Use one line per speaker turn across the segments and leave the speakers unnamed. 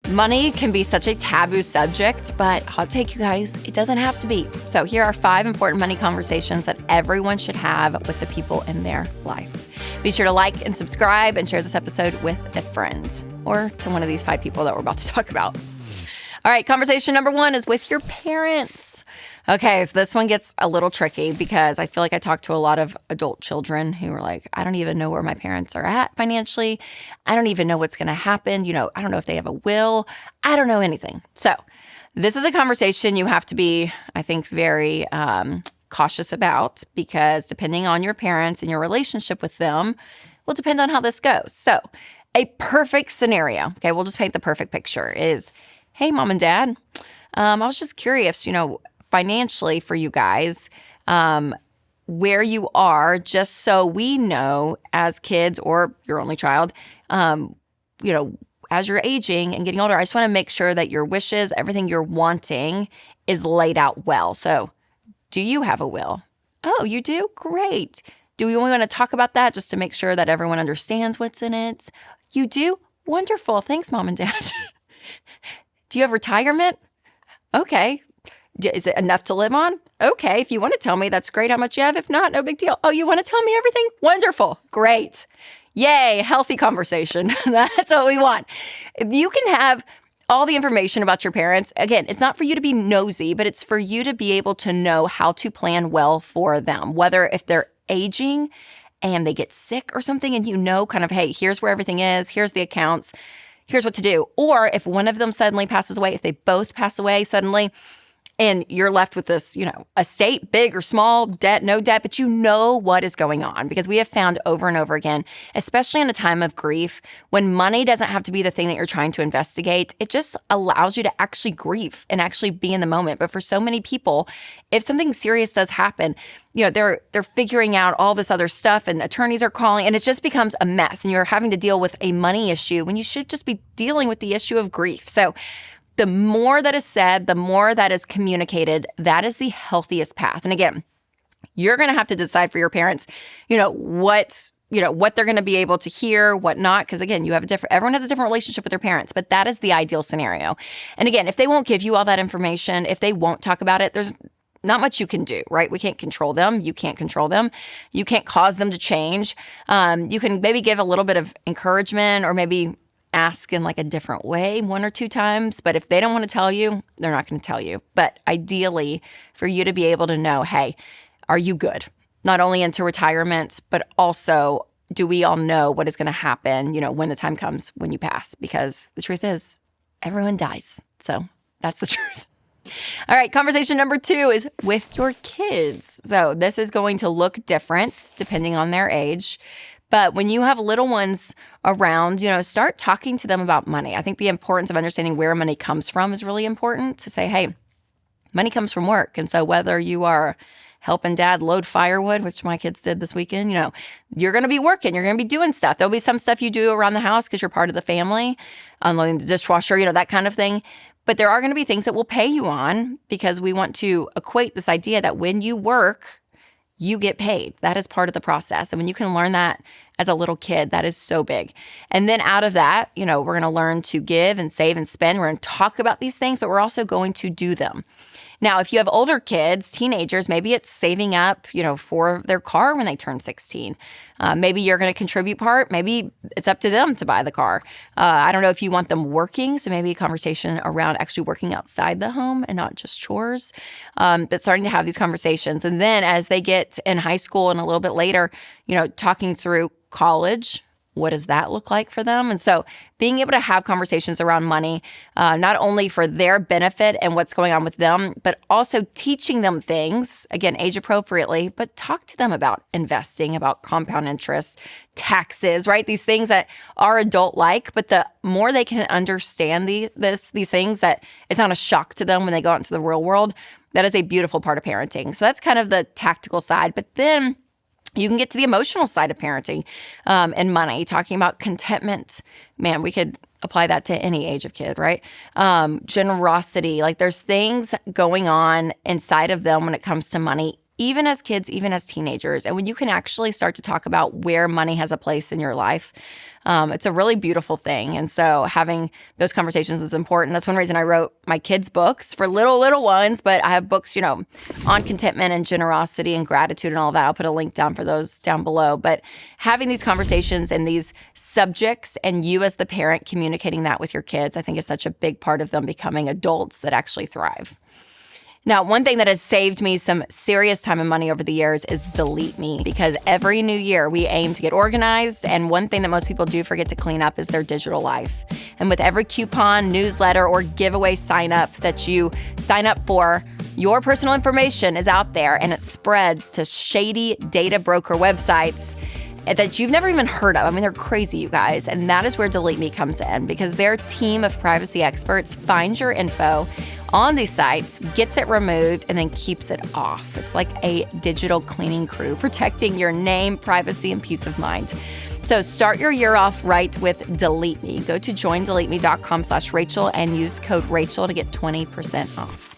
Money can be such a taboo subject, but I'll take you guys, it doesn't have to be. So here are 5 important money conversations that everyone should have with the people in their life. Be sure to like and subscribe and share this episode with a friend or to one of these 5 people that we're about to talk about. All right, conversation number 1 is with your parents. Okay, so this one gets a little tricky because I feel like I talk to a lot of adult children who are like, I don't even know where my parents are at financially. I don't even know what's going to happen. I don't know if they have a will. I don't know anything. So this is a conversation you have to be, I think, very cautious about because depending on your parents and your relationship with them will depend on how this goes. So a perfect scenario, okay, we'll just paint the perfect picture is, hey, mom and dad, I was just curious, financially for you guys, where you are, just so we know as kids or your only child, as you're aging and getting older, I just want to make sure that your wishes, everything you're wanting is laid out well. So do you have a will? Oh, you do? Great. Do we want to talk about that just to make sure that everyone understands what's in it? You do? Wonderful. Thanks, mom and dad. Do you have retirement? Okay. Is it enough to live on? Okay. If you want to tell me, that's great how much you have. If not, no big deal. Oh, you want to tell me everything? Wonderful. Great. Yay. Healthy conversation. That's what we want. You can have all the information about your parents. Again, it's not for you to be nosy, but it's for you to be able to know how to plan well for them, whether if they're aging and they get sick or something and kind of, hey, here's where everything is. Here's the accounts. Here's what to do. Or if one of them suddenly passes away, if they both pass away suddenly, and you're left with this, estate, big or small, debt, no debt, but you know what is going on. Because we have found over and over again, especially in a time of grief, when money doesn't have to be the thing that you're trying to investigate, it just allows you to actually grieve and actually be in the moment. But for so many people, if something serious does happen, they're figuring out all this other stuff and attorneys are calling and it just becomes a mess and you're having to deal with a money issue when you should just be dealing with the issue of grief. So the more that is said, the more that is communicated, that is the healthiest path. And again, you're going to have to decide for your parents, what they're going to be able to hear, what not. Because again, everyone has a different relationship with their parents, but that is the ideal scenario. And again, if they won't give you all that information, if they won't talk about it, there's not much you can do, right? We can't control them. You can't control them. You can't cause them to change. You can maybe give a little bit of encouragement or maybe ask in like a different way 1 or 2 times. But if they don't want to tell you, they're not going to tell you. But ideally, for you to be able to know, hey, are you good? Not only into retirement, but also do we all know what is going to happen, when the time comes when you pass? Because the truth is, everyone dies. So that's the truth. All right, conversation number 2 is with your kids. So this is going to look different depending on their age. But when you have little ones around, start talking to them about money. I think the importance of understanding where money comes from is really important to say, hey, money comes from work. And so whether you are helping dad load firewood, which my kids did this weekend, you're going to be working. You're going to be doing stuff. There'll be some stuff you do around the house because you're part of the family, unloading the dishwasher, that kind of thing. But there are going to be things that we'll pay you on because we want to equate this idea that when you work, you get paid. That is part of the process. And when you can learn that as a little kid, that is so big. And then out of that, we're going to learn to give and save and spend. We're going to talk about these things, but we're also going to do them. Now, if you have older kids, teenagers, maybe it's saving up, for their car when they turn 16. Maybe you're going to contribute part. Maybe it's up to them to buy the car. I don't know if you want them working. So maybe a conversation around actually working outside the home and not just chores. But starting to have these conversations. And then as they get in high school and a little bit later, talking through college, what does that look like for them? And so being able to have conversations around money, not only for their benefit and what's going on with them, but also teaching them things, again, age appropriately, but talk to them about investing, about compound interest, taxes, right? These things that are adult-like, but the more they can understand these things, that it's not a shock to them when they go out into the real world, that is a beautiful part of parenting. So that's kind of the tactical side. But then you can get to the emotional side of parenting and money, talking about contentment. Man, we could apply that to any age of kid, right? Generosity, like there's things going on inside of them when it comes to money even as kids, even as teenagers. And when you can actually start to talk about where money has a place in your life, it's a really beautiful thing. And so having those conversations is important. That's one reason I wrote my kids' books for little ones, but I have books, on contentment and generosity and gratitude and all that. I'll put a link down for those down below. But having these conversations and these subjects and you as the parent communicating that with your kids, I think is such a big part of them becoming adults that actually thrive. Now, one thing that has saved me some serious time and money over the years is Delete Me, because every new year we aim to get organized, and one thing that most people do forget to clean up is their digital life. And with every coupon, newsletter, or giveaway sign up that you sign up for, your personal information is out there and it spreads to shady data broker websites that you've never even heard of. I mean, they're crazy, you guys. And that is where Delete Me comes in, because their team of privacy experts finds your info on these sites, gets it removed, and then keeps it off. It's like a digital cleaning crew protecting your name, privacy, and peace of mind. So start your year off right with Delete Me. Go to joindeleteme.com/Rachel and use code Rachel to get 20% off.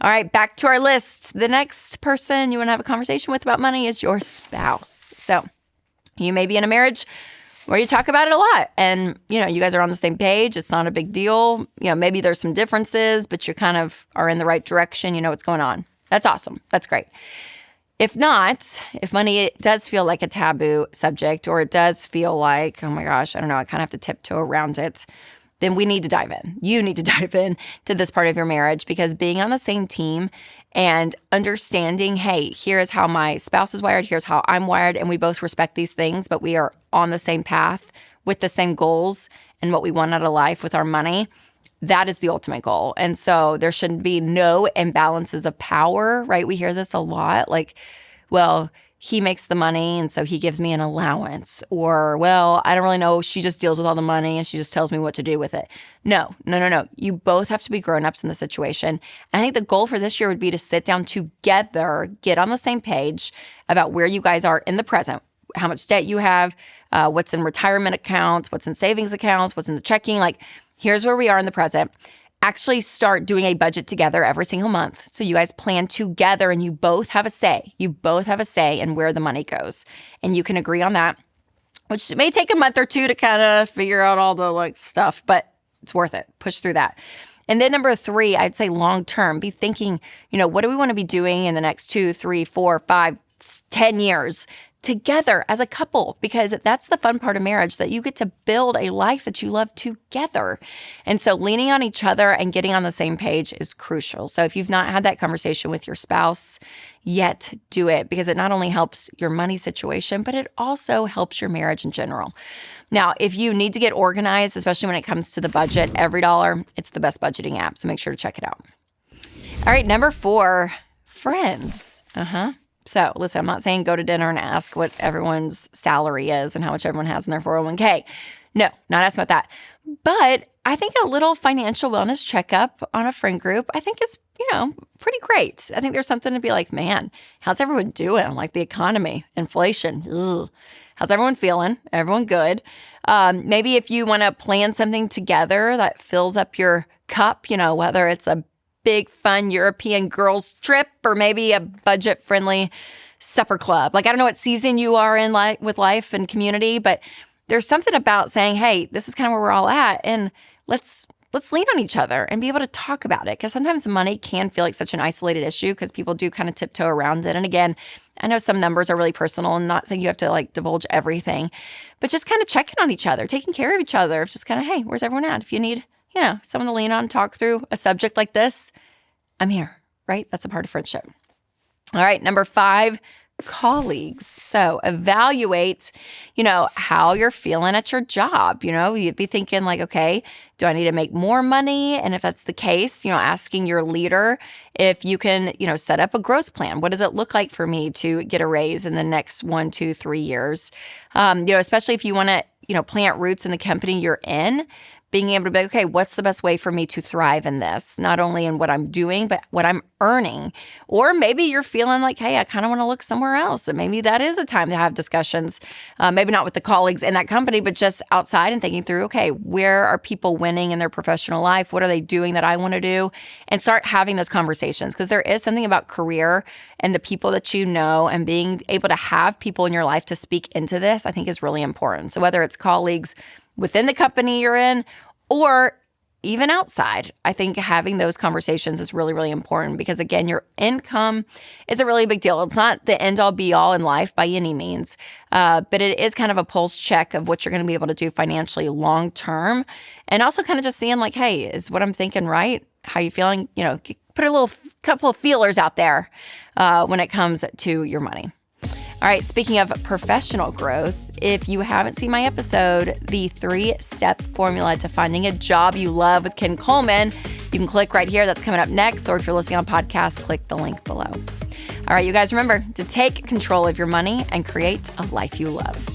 All right, back to our list. The next person you want to have a conversation with about money is your spouse. So you may be in a marriage where you talk about it a lot and, you guys are on the same page. It's not a big deal. Maybe there's some differences, but you kind of are in the right direction. You know what's going on. That's awesome. That's great. If not, if money does feel like a taboo subject, or it does feel like, oh my gosh, I don't know, I kind of have to tiptoe around it, then we need to dive in. You need to dive in to this part of your marriage, because being on the same team and understanding, hey, here is how my spouse is wired, here's how I'm wired, and we both respect these things, but we are on the same path with the same goals and what we want out of life with our money. That is the ultimate goal. And so there should be no imbalances of power, right? We hear this a lot, like, well, he makes the money and so he gives me an allowance, or, well, I don't really know, she just deals with all the money and she just tells me what to do with it. No. You both have to be grown-ups in the situation. And I think the goal for this year would be to sit down together, get on the same page about where you guys are in the present, how much debt you have, what's in retirement accounts, what's in savings accounts, what's in the checking. Like, here's where we are in the present. Actually start doing a budget together every single month. So you guys plan together and you both have a say. You both have a say in where the money goes. And you can agree on that, which may take a month or two to kind of figure out all the stuff, but it's worth it. Push through that. And then number 3, I'd say long-term, be thinking, what do we want to be doing in the next 2, 3, 4, 5, 10 years together as a couple? Because that's the fun part of marriage, that you get to build a life that you love together. And so leaning on each other and getting on the same page is crucial. So if you've not had that conversation with your spouse yet, do it, because it not only helps your money situation, but it also helps your marriage in general. Now, if you need to get organized, especially when it comes to the budget, Everydollar, it's the best budgeting app. So make sure to check it out. All right, number 4, friends. So listen, I'm not saying go to dinner and ask what everyone's salary is and how much everyone has in their 401k. No, not asking about that. But I think a little financial wellness checkup on a friend group, I think is, pretty great. I think there's something to be like, man, how's everyone doing? Like the economy, inflation, ugh. How's everyone feeling? Everyone good? Maybe if you want to plan something together that fills up your cup, whether it's a big fun European girls trip or maybe a budget-friendly supper club. Like, I don't know what season you are in with life and community, but there's something about saying, hey, this is kind of where we're all at, and let's lean on each other and be able to talk about it. Because sometimes money can feel like such an isolated issue because people do kind of tiptoe around it. And again, I know some numbers are really personal, and not saying you have to divulge everything, but just kind of checking on each other, taking care of each other. Just kind of, hey, where's everyone at? If you need someone to lean on, talk through a subject like this, I'm here, right? That's a part of friendship. All right, number 5, colleagues. So evaluate, how you're feeling at your job. You'd be thinking okay, do I need to make more money? And if that's the case, asking your leader if you can, set up a growth plan. What does it look like for me to get a raise in the next 1, 2, 3 years? Especially if you want to, plant roots in the company you're in. being able to be, okay, what's the best way for me to thrive in this? Not only in what I'm doing, but what I'm earning. Or maybe you're feeling like, hey, I kind of want to look somewhere else. And maybe that is a time to have discussions, maybe not with the colleagues in that company, but just outside and thinking through, okay, where are people winning in their professional life? What are they doing that I want to do? And start having those conversations, because there is something about career and the people that you know, and being able to have people in your life to speak into this, I think is really important. So whether it's colleagues within the company you're in or even outside, I think having those conversations is really, really important, because again, your income is a really big deal. It's not the end all be all in life by any means, but it is kind of a pulse check of what you're going to be able to do financially long term. And also kind of just seeing like, hey, is what I'm thinking right? How you feeling? Put a little couple of feelers out there when it comes to your money. All right, speaking of professional growth, if you haven't seen my episode, the 3-step formula to finding a job you love with Ken Coleman, you can click right here. That's coming up next. Or if you're listening on podcast, click the link below. All right, you guys, remember to take control of your money and create a life you love.